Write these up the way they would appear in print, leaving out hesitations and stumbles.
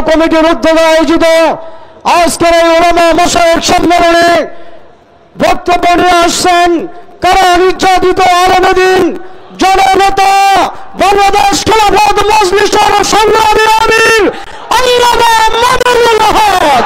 কমিটির উদ্যোগে আয়োজিত আজকের এই উলামা মাশায়েখ সম্মেলনে বক্তব্য নিয়ে আসছেন কারা নির্যাতিত আলেমদ্বীন জননেতা বাংলাদেশ খেলাফত মজলিসের সংগ্রামী আমির আল্লামা মাদারুল হক।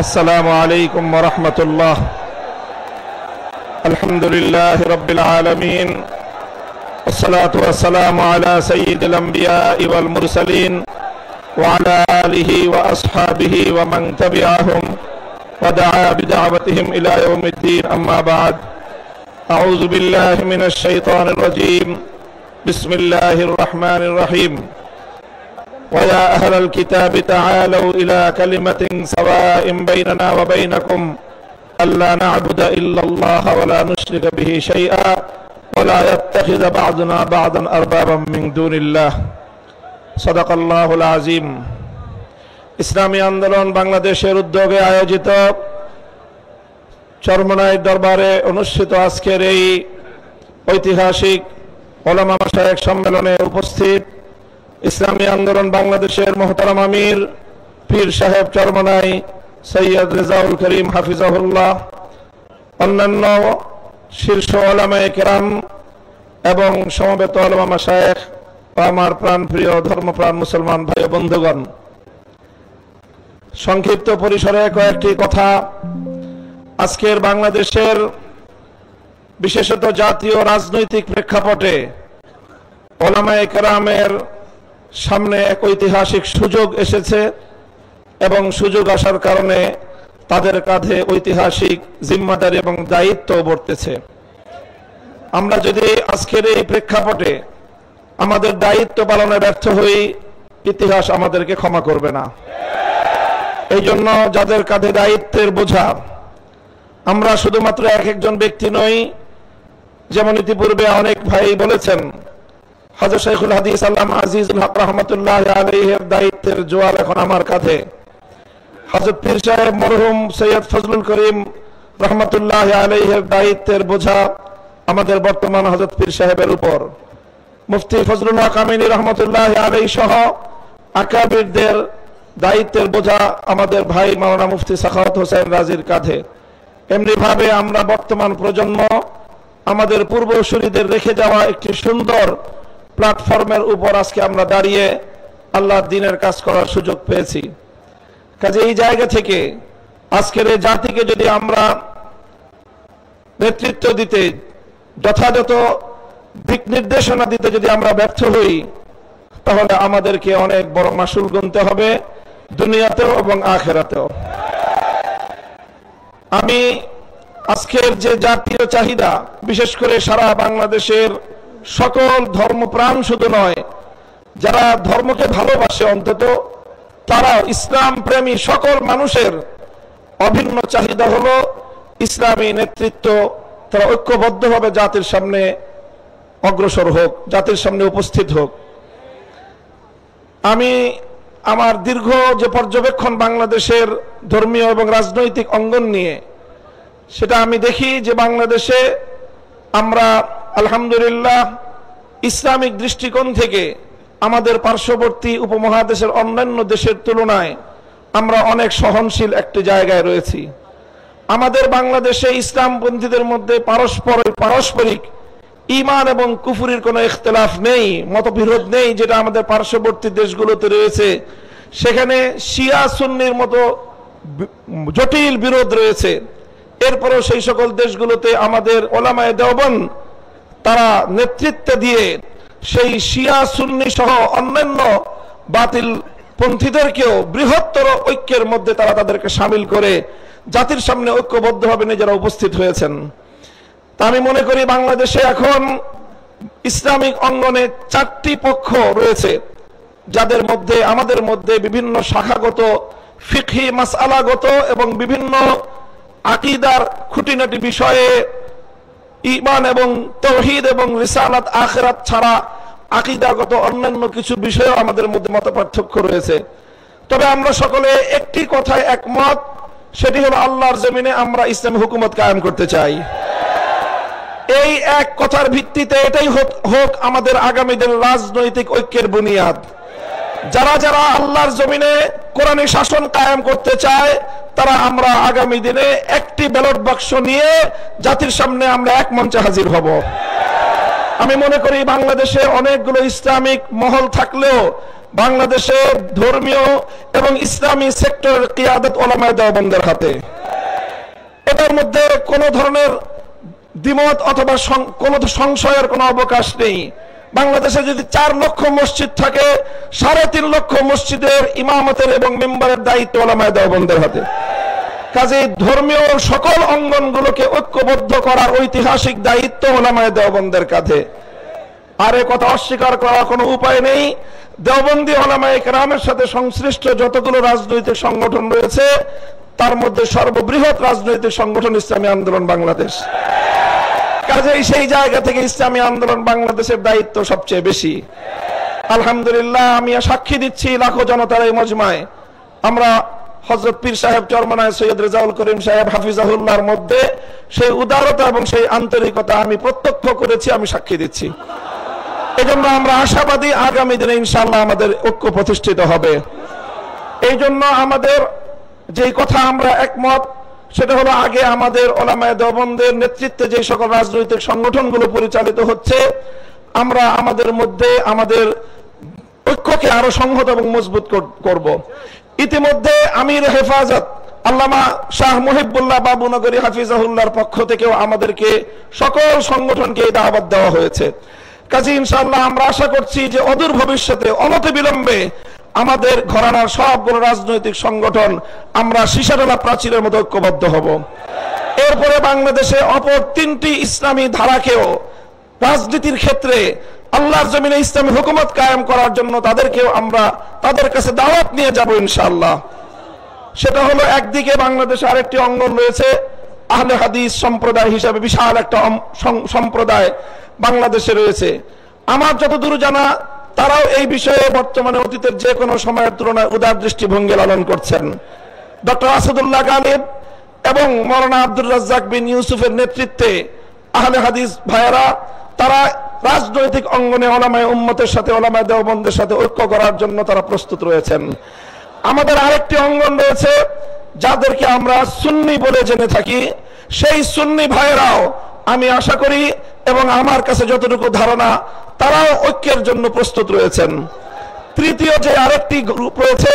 السلام عليكم ورحمة الله. الحمد لله رب العالمين والصلاة والسلام على سيد الأنبياء والمرسلين وعلى آله وأصحابه ومن تبعهم ودعا بدعوتهم إلى يوم الدين. أما بعد، أعوذ بالله من الشيطان الرجيم. بسم الله الرحمن الرحيم. ويا أهل الكتاب تعالوا إلى كلمة سواء بيننا وبينكم ألا نعبد إلا الله ولا نشرك به شيئا ولا يتخذ بعضنا بعضا أربابا من دون الله. صدق الله العظيم. ইসলামী আন্দোলন বাংলাদেশের উদ্যোগে আয়োজিত চরমনাই দরবারে অনুষ্ঠিত আজকের এই ঐতিহাসিক উলামা মাশায়েখ সম্মেলনে উপস্থিত ইসলামী আন্দোলন বাংলাদেশের মোহতারাম আমির পীর সাহেব চরমনাই সৈয়দ রেজাউল করিম হাফিজাহুল্লাহ, অন্যান্য শীর্ষ উলামায়ে কেরাম এবং সমবেত উলামা মাশায়েখ ও আমার প্রাণপ্রিয় ধর্মপ্রাণ মুসলমান ভাই ও বন্ধুগণ, সংক্ষিপ্ত পরিসরে কয়েকটি কথা। আজকের বাংলাদেশের বিশেষত জাতীয় রাজনৈতিক প্রেক্ষাপটে উলামায়ে কেরামের সামনে এক ঐতিহাসিক সুযোগ এসেছে এবং সুযোগ আসার কারণে তাদের কাঁধে ঐতিহাসিক জিম্মাদারি এবং দায়িত্ব বর্তেছে। আমরা যদি আজকের এই প্রেক্ষাপটে আমাদের দায়িত্ব পালনে ব্যর্থ হই, ইতিহাস আমাদেরকে ক্ষমা করবে না। এই জন্য যাদের কাঁধে দায়িত্বের বোঝা, আমরা শুধুমাত্র এক একজন ব্যক্তি নই। যেমন ইতিপূর্বে অনেক ভাই বলেছেন, হযরত শাইখুল হাদিস আল্লামা আজিজুল হক রাহমাতুল্লাহ আলাইহির দায়িত্বের জোয়াল এখন আমার কাঁধে। হযরত পীর সাহেব মরহুম সৈয়দ ফজলুল করিম রাহমাতুল্লাহ আলাইহির দায়িত্বের বোঝা আমাদের বর্তমান হযরত পীর সাহেবের উপর। মুফতি ফজলুল হক আমিনী রাহমাতুল্লাহ আলাইহি সহ আকাবিরদের দায়িত্বের বোঝা আমাদের ভাই মাওলানা মুফতি সাখাওয়াত হোসেন রাজির কাঁধে। এমনি ভাবে আমরা বর্তমান প্রজন্ম আমাদের পূর্বসূরীদের রেখে যাওয়া একটি সুন্দর প্ল্যাটফর্মের উপর আজকে আমরা দাঁড়িয়ে আল্লাহর দ্বীনের কাজ করার সুযোগ পেয়েছি। কাজে এই জায়গা থেকে আজকের এই জাতিকে যদি আমরা নেতৃত্ব দিতে, যথাযথ দিক নির্দেশনা দিতে যদি আমরা ব্যর্থ হই, তাহলে আমাদেরকে অনেক বড় মাসুল গুনতে হবে দুনিয়াতেও এবং আখিরাতেও। আমি আজকের যে জাতীয় চাহিদা, বিশেষ করে সারা বাংলাদেশের সকল ধর্মপ্রাণ শুধু নয়, যারা ধর্মকে ভালোবাসে অন্তত তারা ইসলাম প্রেমী সকল মানুষের অভিন্ন চাহিদা হলো ইসলামী নেতৃত্ব তারা ঐক্যবদ্ধভাবে জাতির সামনে অগ্রসর হোক, জাতির সামনে উপস্থিত হোক। আমি আমার দীর্ঘ যে পর্যবেক্ষণ বাংলাদেশের ধর্মীয় এবং রাজনৈতিক অঙ্গন নিয়ে, সেটা আমি দেখি যে বাংলাদেশে আমরা আলহামদুলিল্লাহ ইসলামিক দৃষ্টিকোণ থেকে আমাদের পার্শ্ববর্তী উপমহাদেশের অন্যান্য দেশের তুলনায় আমরা অনেক সহনশীল একটি জায়গায় রয়েছি। আমাদের বাংলাদেশে ইসলামপন্থীদের মধ্যে পারস্পরিক ঈমান এবং কুফরির কোনো ইখতিলাফ নেই, মতবিরোধ নেই, যেটা আমাদের পার্শ্ববর্তী দেশগুলোতে রয়েছে। সেখানে শিয়া সুন্নির মতো জটিল বিরোধ রয়েছে। এরপরেও সেই সকল দেশগুলোতে আমাদের ওলামায়ে দেওবন্দ তারা নেতৃত্ব দিয়ে সেই শিয়া সুন্নি সহ অন্যান্য বাতিল পন্থীদেরকেও বৃহত্তর ঐক্যের মধ্যে তারা তাদেরকে শামিল করে জাতির সামনে ঐক্যবদ্ধভাবে নিজেরা উপস্থিত হয়েছেন। তা আমি মনে করি বাংলাদেশে এখন ইসলামিক অঙ্গনে চারটি পক্ষ রয়েছে, যাদের মধ্যে আমাদের মধ্যে বিভিন্ন শাখাগত, ফিকহি মাসআলাগত এবং বিভিন্ন আকীদার খুঁটিনাটি বিষয়ে ঈমান এবং তাওহীদ এবং রিসালাত আখিরাত ছাড়া আকীদাগত অন্যান্য কিছু বিষয়েও আমাদের মধ্যে মতপার্থক্য রয়েছে। তবে আমরা সকলে একটি কথায় একমত, সেটি হলো আল্লাহর জমিনে আমরা ইসলামী হুকুমত কায়েম করতে চাই। এই এক কথার ভিত্তিতে এটাই হোক আমাদের আগামী দিনের রাজনৈতিক ঐক্যের বুনিয়াদ। যারা যারা আল্লাহর জমিনে কোরআনী শাসন কায়েম করতে চায় তারা আমরা আগামী দিনে একটি ব্যালট বাক্স নিয়ে জাতির সামনে আমরা এক মঞ্চে হাজির হব। আমি মনে করি বাংলাদেশে অনেকগুলো ইসলামিক মহল থাকলেও বাংলাদেশে ধর্মীয় এবং ইসলামী সেক্টরের কিয়াদত উলামায়ে দেওবন্দের হাতে। এটার মধ্যে কোনো ধরনের দ্বিমত অথবা কোনো সংশয়ের কোনো অবকাশ নেই। বাংলাদেশে যদি 4 লক্ষ মসজিদ থাকে, 3.5 লক্ষ মসজিদের ইমামতের এবং মেম্বারের দায়িত্ব উলামায়ে দেওবন্দের হাতে। কাজেই ধর্মীয় সকল অঙ্গনগুলোকে ঐক্যবদ্ধ করার ঐতিহাসিক দায়িত্ব উলামায়ে দেওবন্দের কাঁধে। আর এ কথা অস্বীকার করার কোনো উপায় নেই। দেওবন্দি উলামায়ে কেরামের সাথে সংশ্লিষ্ট যতগুলো রাজনৈতিক সংগঠন রয়েছে তার মধ্যে সর্ববৃহৎ রাজনৈতিক সংগঠন ইসলামী আন্দোলন বাংলাদেশ। কাজেই সেই জায়গা থেকে ইসলামী আন্দোলন বাংলাদেশের দায়িত্ব সবচেয়ে বেশি। আলহামদুলিল্লাহ, আমি সাক্ষী দিচ্ছি লাখো জনতার এই মজমায় আমরা হযরত পীর সাহেব চরমনায় সৈয়দ রেজাউল করিম সাহেব হাফিজাহুল্লাহর মধ্যে সেই উদারতা এবং সেই আন্তরিকতা আমি প্রত্যক্ষ করেছি, আমি সাক্ষী দিচ্ছি। এজন্য আমরা আশাবাদী আগামী দিনে ইনশাআল্লাহ আমাদের ঐক্য প্রতিষ্ঠিত হবে। এই জন্য আমাদের যেই কথা আমরা একমত সেটা হলো, আগে আমাদের উলামায়ে দেওবন্দের নেতৃত্বে যে সকল রাজনৈতিক সংগঠনগুলো পরিচালিত হচ্ছে আমরা আমাদের মধ্যে আমাদের ঐক্যকে আরো সংহত এবং মজবুত করব। ইতিমধ্যে আমির হেফাজত আল্লামা শাহ মুহিবুল্লাহ বাবুনগরী হাফিজাহুল্লাহর পক্ষ থেকেও আমাদেরকে সকল সংগঠনকে এই দাওয়াত দেওয়া হয়েছে। কাজে ইনশাআল্লাহ আমরা আশা করছি যে অদূর ভবিষ্যতে অনতি বিলম্বে আমাদের ঘরানার সবগুলো রাজনৈতিক সংগঠন আমরা সীসাডালা প্রাচীরের মতো ঐক্যবদ্ধ হব। এরপরে বাংলাদেশে অপর 3টি ইসলামী ধারাকেও রাজনীতির ক্ষেত্রে আল্লাহর জমিনে ইসলামী হুকুমত কায়েম করার জন্য তাদেরকেও আমরা তাদের কাছে দাওয়াত নিয়ে যাব ইনশাআল্লাহ। সেটা হলো, একদিকে বাংলাদেশে আরেকটি অঙ্গন রয়েছে আহলে হাদিস সম্প্রদায় হিসাবে বিশাল একটা সম্প্রদায় বাংলাদেশে রয়েছে। আমার যতদূর জানা তারাও এই বিষয়ে বর্তমানে অতীতের যে কোনো সময়ের তুলনায় উদার দৃষ্টিভঙ্গি লালন করছেন। ডক্টর আসাদুল্লাহ গালিব এবং মাওলানা আব্দুর রাজ্জাক বিন ইউসুফের নেতৃত্বে আহলে হাদিস ভাইয়েরা তারা রাজনৈতিক অঙ্গনে উলামায়ে উম্মতের সাথে উলামায়ে দেওবন্দের সাথে ঐক্য করার জন্য তারা প্রস্তুত রয়েছেন। আমাদের আরেকটি অঙ্গন রয়েছে যাদেরকে আমরা সুন্নি বলে জেনে থাকি, সেই সুন্নি ভাইয়েরাও আমি আশা করি এবং আমার কাছে যতটুকু ধারণা তারাও ঐক্যের জন্য প্রস্তুত রয়েছেন। তৃতীয় যে আরেকটি গ্রুপ রয়েছে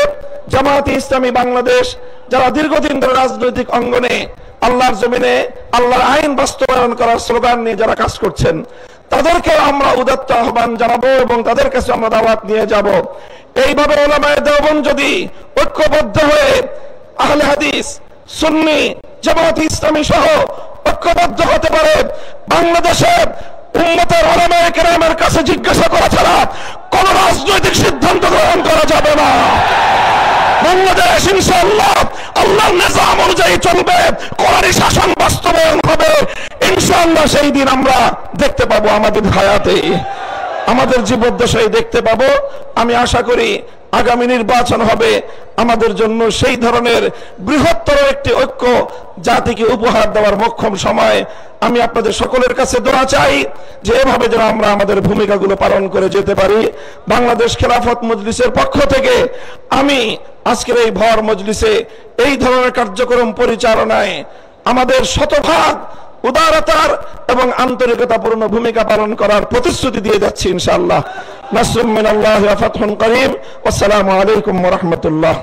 জামায়াতে ইসলামী বাংলাদেশ, যারা দীর্ঘদিন ধরে রাজনৈতিক অঙ্গনে আল্লাহর জমিনে আল্লাহর আইন বাস্তবায়ন করার স্লোগান নিয়ে যারা কাজ করছেন তাদেরকে আমরা উদাত্ত আহ্বান জানাবো এবং তাদের কাছে আমরা দাওয়াত নিয়ে যাব। এইভাবে উলামায়ে দেওবন্দ যদি ঐক্যবদ্ধ হয়ে আহলে হাদিস সুন্নি জামায়াতে ইসলামী সহ ঐক্যবদ্ধ হতে পারে, বাংলাদেশে উম্মতের উলামায়ে কেরামের কাছে জিজ্ঞাসা করা ছাড়া কোন রাজনৈতিক সিদ্ধান্ত গ্রহণ করা যাবে না। বাংলাদেশ ইনশাআল্লাহ আল্লাহর নিজাম অনুযায়ী চলবে, কোরআনী শাসন বাস্তবায়ন হবে ইনশাআল্লাহ। সেই দিন আমরা দেখতে পাবো, আমাদের হায়াতে আমাদের জীবদ্দশায় দেখতে পাবো। আমি আশা করি আগামী নির্বাচন হবে আমাদের জন্য সেই ধরনের বৃহত্তর একটি ঐক্য জাতিকে উপহার দেওয়ার মোক্ষম সময়। আমি আপনাদের সকলের কাছে দোয়া চাই যে এভাবে যেন আমরা আমাদের ভূমিকাগুলো পালন করে যেতে পারি। বাংলাদেশ খেলাফত মজলিসের পক্ষ থেকে আমি আজকের এই ভর মজলিসে এই ধরনের কার্যক্রম পরিচালনায় আমাদের শতভাগ উদারতার এবং আন্তরিকতাপূর্ণ ভূমিকা পালন করার প্রতিশ্রুতি দিয়ে যাচ্ছি ইনশাআল্লাহ। নাসরুম মিনাল্লাহি ওয়া ফাতহুন করিম। আসসালামু আলাইকুম ওয়া রাহমাতুল্লাহ।